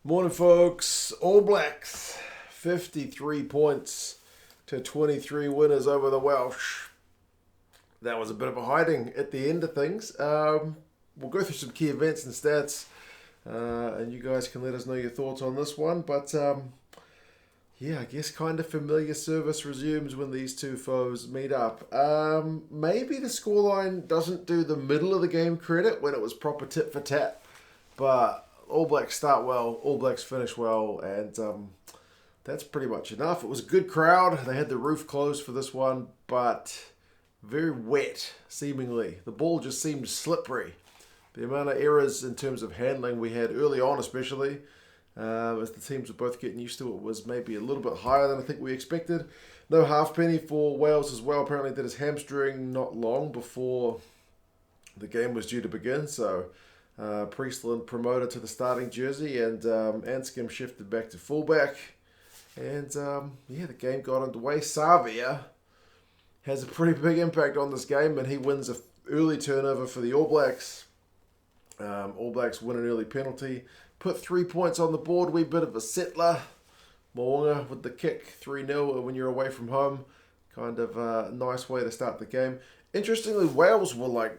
Morning, folks. All Blacks, 53 points to 23 winners over the Welsh. That was a bit of a hiding at the end of things. We'll go through some key events and stats, and you guys can let us know your thoughts on this one. But yeah, I guess kind of familiar service resumes when these two foes meet up. Maybe the scoreline doesn't do the middle of the game credit when it was proper tit for tat, but All Blacks start well, All Blacks finish well, and that's pretty much enough. It was a good crowd. They had the roof closed for this one, but very wet, seemingly. The ball just seemed slippery. The amount of errors in terms of handling we had early on, especially, as the teams were both getting used to it, was maybe a little bit higher than I think we expected. No halfpenny for Wales as well. Apparently did his hamstring not long before the game was due to begin, so Priestland promoted to the starting jersey, and Anscombe shifted back to fullback. And yeah, the game got underway. Sevu has a pretty big impact on this game, and he wins an early turnover for the All Blacks. All Blacks win an early penalty, put 3 points on the board. Wee bit of a settler. Mo'unga with the kick, 3-0 when you're away from home. Kind of a nice way to start the game. Interestingly, Wales were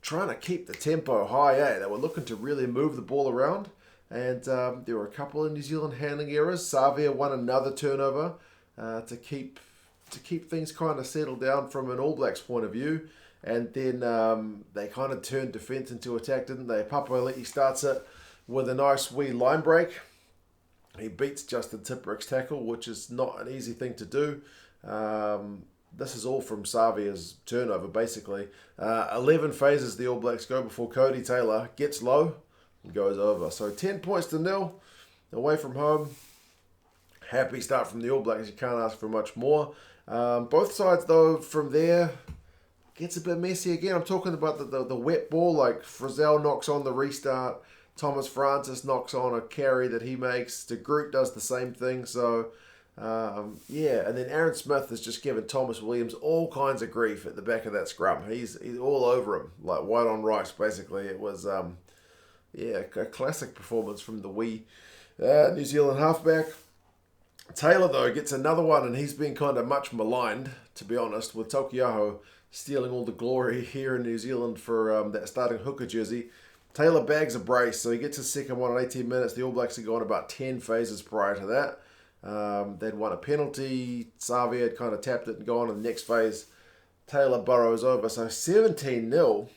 trying to keep the tempo high. They were looking to really move the ball around, and there were a couple of New Zealand handling errors. Sevu won another turnover to keep things kind of settled down from an All Blacks point of view, and then they kind of turned defence into attack, didn't they? Papali'i starts it with a nice wee line break. He beats Justin Tipuric's tackle, which is not an easy thing to do. This is all from Savia's turnover, basically. 11 phases the All Blacks go before Cody Taylor gets low and goes over. So 10 points to 0, away from home. Happy start from the All Blacks. You can't ask for much more. Both sides, though, from there, gets a bit messy again. I'm talking about the wet ball, like Frizzell knocks on the restart. Thomas Francis knocks on a carry that he makes. De Groot does the same thing. So yeah, and then Aaron Smith has just given Thomas Williams all kinds of grief at the back of that scrum. He's all over him, like white on rice, basically. It was, yeah, a classic performance from the wee New Zealand halfback. Taylor, though, gets another one, and he's been kind of much maligned, to be honest, with Taukei'aho stealing all the glory here in New Zealand for that starting hooker jersey. Taylor bags a brace, so he gets his second one in 18 minutes. The All Blacks had gone about 10 phases prior to that. They'd won a penalty. Sevu had kind of tapped it and gone in the next phase. Taylor burrows over. So 17-0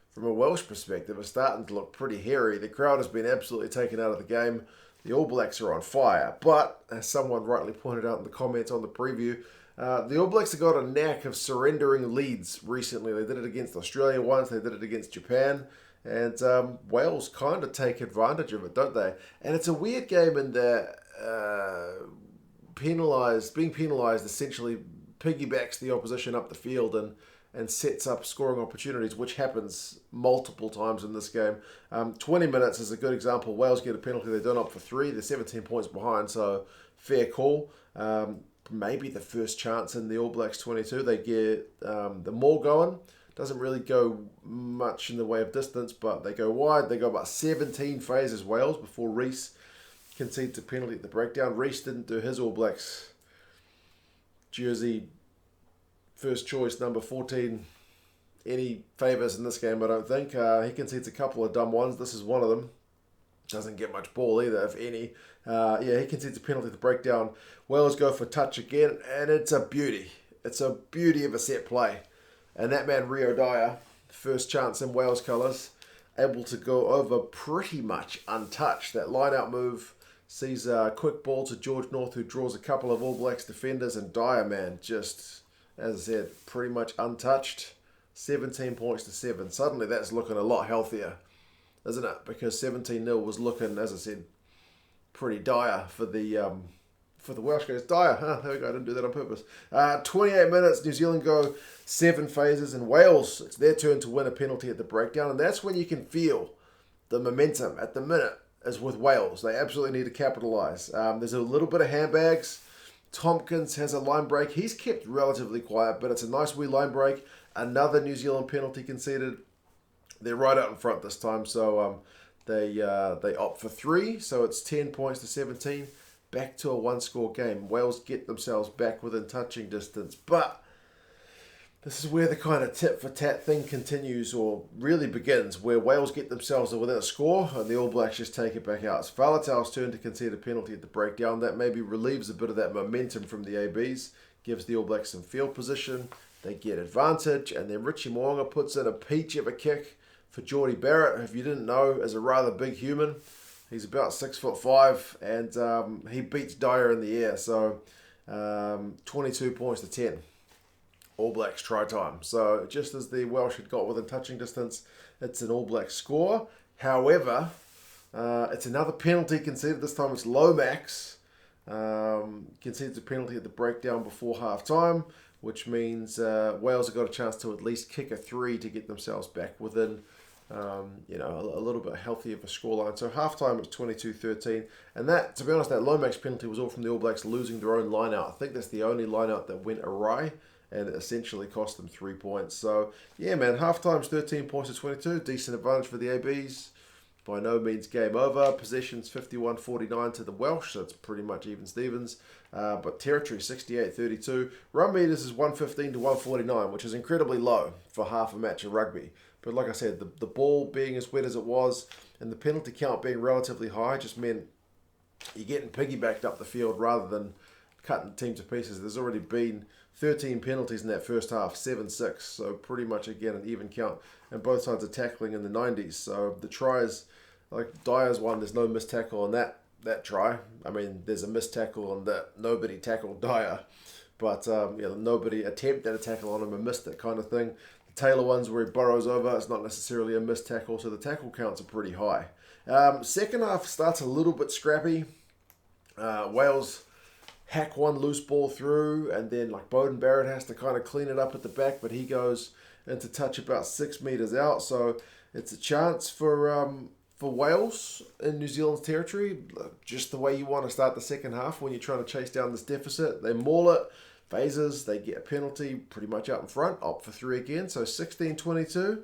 from a Welsh perspective is starting to look pretty hairy. The crowd has been absolutely taken out of the game. The All Blacks are on fire. But, as someone rightly pointed out in the comments on the preview, the All Blacks have got a knack of surrendering leads recently. They did it against Australia once. They did it against Japan. And Wales kind of take advantage of it, don't they? And it's a weird game in that being penalised essentially piggybacks the opposition up the field and sets up scoring opportunities, which happens multiple times in this game. 20 minutes is a good example. Wales get a penalty, they don't opt for 3. They're 17 points behind, so fair call. Maybe the first chance in the All Blacks 22. They get the maul going. Doesn't really go much in the way of distance, but they go wide. They go about 17 phases, Wales, before Rhys concedes a penalty at the breakdown. Rhys didn't do his All Blacks jersey, first choice, number 14, any favours in this game, I don't think. He concedes a couple of dumb ones. This is one of them. Doesn't get much ball either, if any. Yeah, he concedes a penalty at the breakdown. Wales go for touch again, and it's a beauty. It's a beauty of a set play. And that man, Dyer, first chance in Wales colours, able to go over pretty much untouched. That line-out move sees a quick ball to George North, who draws a couple of All Blacks defenders, and Dyer, man, just, as I said, pretty much untouched. 17 points to 7. Suddenly that's looking a lot healthier, isn't it? Because 17-0 was looking, as I said, pretty dire for the Welsh guys. Dyer, there we go, I didn't do that on purpose. 28 minutes, New Zealand go 7 phases, and Wales, it's their turn to win a penalty at the breakdown, and that's when you can feel the momentum at the minute is with Wales. They absolutely need to capitalise. There's a little bit of handbags. Tompkins has a line break. He's kept relatively quiet, but it's a nice wee line break. Another New Zealand penalty conceded. They're right out in front this time, so They opt for 3, so it's 10 points to 17. Back to a one-score game. Wales get themselves back within touching distance. But this is where the kind of tit-for-tat thing continues, or really begins, where Wales get themselves within a score and the All Blacks just take it back out. It's Faletau's turn to concede a penalty at the breakdown. That maybe relieves a bit of that momentum from the ABs, gives the All Blacks some field position. They get advantage, and then Richie Mo'unga puts in a peach of a kick for Geordie Barrett, who, if you didn't know, is a rather big human. He's about 6'5", and he beats Dyer in the air. So 22 points to 10. All Blacks try time. So just as the Welsh had got within touching distance, it's an All Black score. However, it's another penalty conceded. This time it's Lomax. Concedes a penalty at the breakdown before half time, which means Wales have got a chance to at least kick a 3 to get themselves back within a little bit healthier of a scoreline. So halftime it's 22-13, and that, to be honest, that Lomax penalty was all from the All Blacks losing their own line-out. I think that's the only line-out that went awry, and it essentially cost them 3 points. So yeah, man, halftime's 13 points to 22, decent advantage for the ABs. By no means game over. Possession's 51-49 to the Welsh, so it's pretty much even Stevens. But territory 68-32. Run meters is 115 to 149, which is incredibly low for half a match of rugby. But like I said, the ball being as wet as it was and the penalty count being relatively high just meant you're getting piggybacked up the field rather than cutting the team to pieces. There's already been 13 penalties in that first half, 7-6. So pretty much, again, an even count. And both sides are tackling in the 90s. So the tries, like Dyer's one, there's no missed tackle on that try. I mean, there's a missed tackle on that. Nobody tackled Dyer. But nobody attempted a tackle on him and missed it, kind of thing. Taylor ones where he burrows over, it's not necessarily a missed tackle, so the tackle counts are pretty high. Second half starts a little bit scrappy. Wales hack one loose ball through, and then like Beauden Barrett has to kind of clean it up at the back, but he goes into touch about 6 meters out, so it's a chance for Wales in New Zealand's territory, just the way you want to start the second half when you're trying to chase down this deficit. They maul it. Phases, they get a penalty pretty much out in front, opt for 3 again, so 16-22,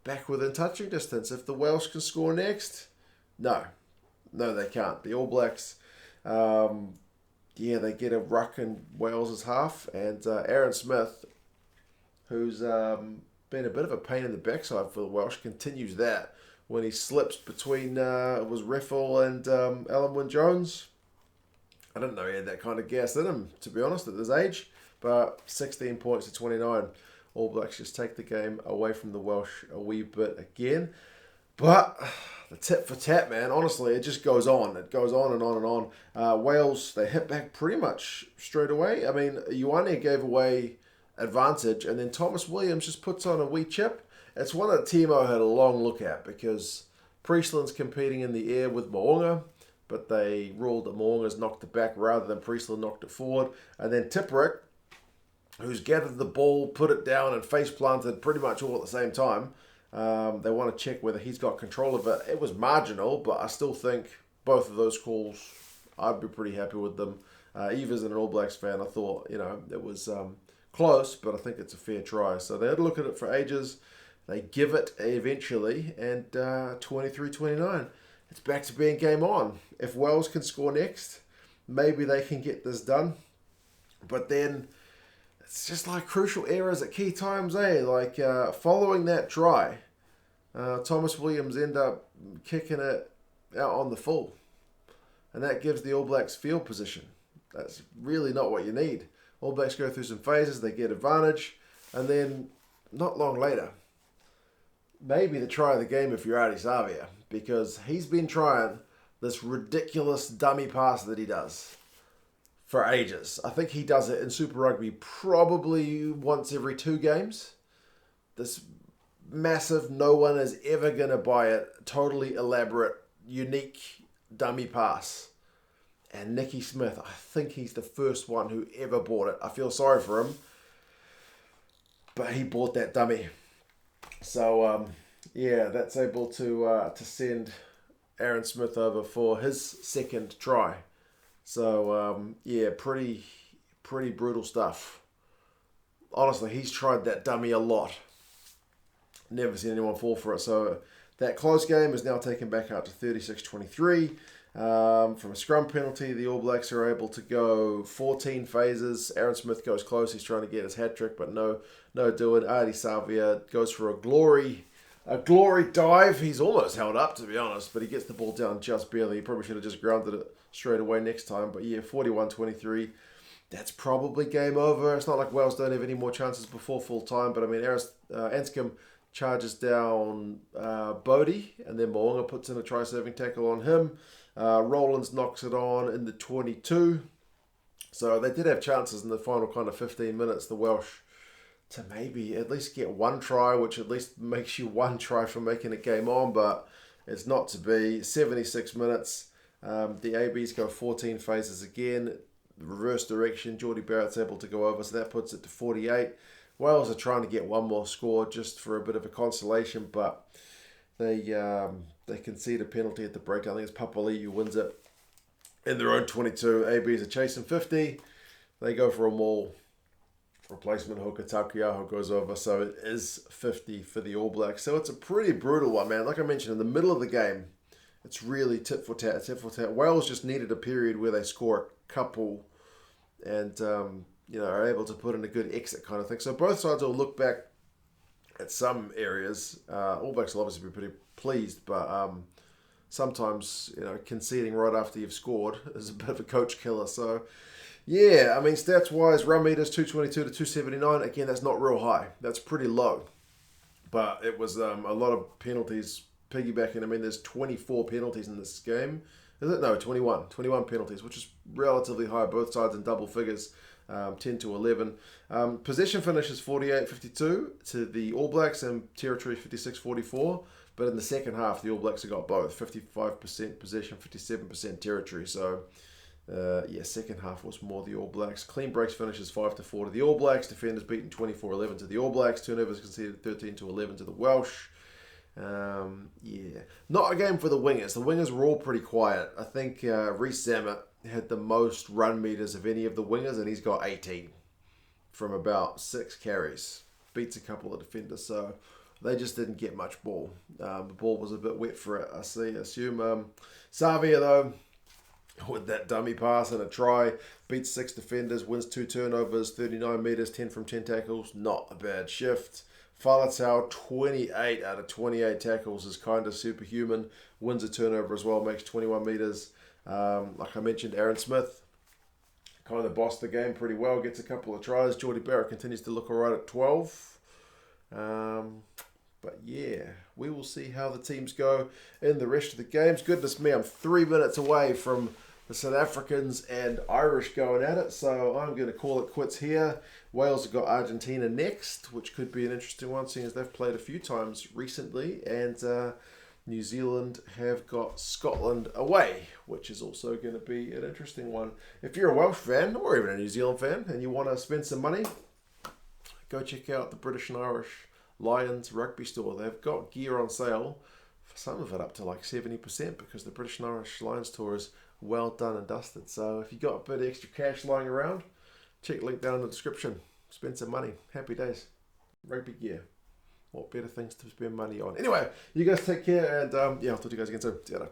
back within touching distance. If the Welsh can score next, no, they can't. The All Blacks, they get a ruck in Wales' half, and Aaron Smith, who's been a bit of a pain in the backside for the Welsh, continues that when he slips between, it was Reffell and Alun Jones. I didn't know he had that kind of gas in him, to be honest, at this age. But 16 points to 29. All Blacks just take the game away from the Welsh a wee bit again. But the tit for tat, man, honestly, it just goes on. It goes on and on and on. Wales, they hit back pretty much straight away. I mean, Ioane gave away advantage, and then Thomas Williams just puts on a wee chip. It's one that Timo had a long look at, because Priestland's competing in the air with Mo'unga, but they ruled that Mo'unga's knocked it back rather than Priestland knocked it forward. And then Tipuric, who's gathered the ball, put it down and face planted pretty much all at the same time. They want to check whether he's got control of it. It was marginal, but I still think both of those calls, I'd be pretty happy with them. Even as an All Blacks fan, I thought, it was close, but I think it's a fair try. So they had to look at it for ages. They give it eventually, and 23-29. It's back to being game on. If Wales can score next, maybe they can get this done. But then it's just like crucial errors at key times, eh? Like following that try, Thomas Williams end up kicking it out on the full. And that gives the All Blacks field position. That's really not what you need. All Blacks go through some phases, they get advantage, and then not long later, maybe the try of the game if you're Adi Savia, because he's been trying this ridiculous dummy pass that he does for ages. I think he does it in Super Rugby probably once every 2 games. This massive, no one is ever going to buy it, totally elaborate, unique dummy pass. And Nicky Smith, I think he's the first one who ever bought it. I feel sorry for him, but he bought that dummy. So, that's able to send Aaron Smith over for his second try. So, pretty brutal stuff. Honestly, he's tried that dummy a lot. Never seen anyone fall for it. So, That close game is now taken back out to 36-23. From a scrum penalty, the All Blacks are able to go 14 phases. Aaron Smith goes close. He's trying to get his hat trick, but no doing. Adi Savia goes for a glory dive. He's almost held up, to be honest, but he gets the ball down just barely. He probably should have just grounded it straight away next time. But yeah, 41-23. That's probably game over. It's not like Wales don't have any more chances before full time, but I mean, Anscombe charges down Beauden, and then Mo'unga puts in a try-serving tackle on him. Rowlands knocks it on in the 22. So they did have chances in the final kind of 15 minutes, the Welsh, to maybe at least get one try, which at least makes you one try for making a game on, but it's not to be. 76 minutes. The ABs go 14 phases again. Reverse direction. Geordie Barrett's able to go over, so that puts it to 48. Wales are trying to get one more score just for a bit of a consolation, but they concede a penalty at the break. I think it's Papali'i who wins it in their own 22. ABs are chasing 50. They go for a maul. Replacement hooker Taukei'aho goes over, so it is 50 for the All Blacks. So it's a pretty brutal one, man. Like I mentioned, in the middle of the game, it's really tit for tat. Wales just needed a period where they score a couple and are able to put in a good exit kind of thing. So both sides will look back at some areas. All Blacks will obviously be pretty pleased, but sometimes conceding right after you've scored is a bit of a coach killer. So yeah, I mean, stats wise, run meters 222 to 279. Again, that's not real high. That's pretty low, but it was a lot of penalties piggybacking. I mean, there's 24 penalties in this game. Is it? No, 21 penalties, which is relatively high, both sides in double figures, 10 to 11. Possession finishes 48-52 to the All Blacks and territory 56-44. But in the second half, the All Blacks have got both, 55% possession, 57% territory. So, second half was more the All Blacks. Clean breaks finishes 5-4 to the All Blacks. Defenders beaten 24-11 to the All Blacks. Turnovers conceded 13-11 to the Welsh. Not a game for the wingers. The wingers were all pretty quiet. I think Rees-Zammit had the most run meters of any of the wingers, and he's got 18 from about 6 carries. Beats a couple of defenders, so they just didn't get much ball. The ball was a bit wet for it, I assume. Savia, though, with that dummy pass and a try, beats 6 defenders, wins 2 turnovers, 39 meters, 10 from 10 tackles. Not a bad shift. Faletau, 28 out of 28 tackles is kind of superhuman. Wins a turnover as well, makes 21 meters. Like I mentioned, Aaron Smith kind of bossed the game pretty well, gets a couple of tries. Geordie Barrett continues to look all right at 12. But yeah, we will see how the teams go in the rest of the games. Goodness me, I'm 3 minutes away from the South Africans and Irish going at it, so I'm going to call it quits here. Wales have got Argentina next, which could be an interesting one, seeing as they've played a few times recently, and New Zealand have got Scotland away, which is also going to be an interesting one. If you're a Welsh fan, or even a New Zealand fan, and you want to spend some money, go check out the British and Irish Lions Rugby store. They've got gear on sale, for some of it up to like 70%, because the British and Irish Lions tour is well done and dusted. So if you've got a bit of extra cash lying around, check the link down in the description. Spend some money. Happy days. Rugby gear. What better things to spend money on? Anyway, you guys take care, and I'll talk to you guys again soon. See you later.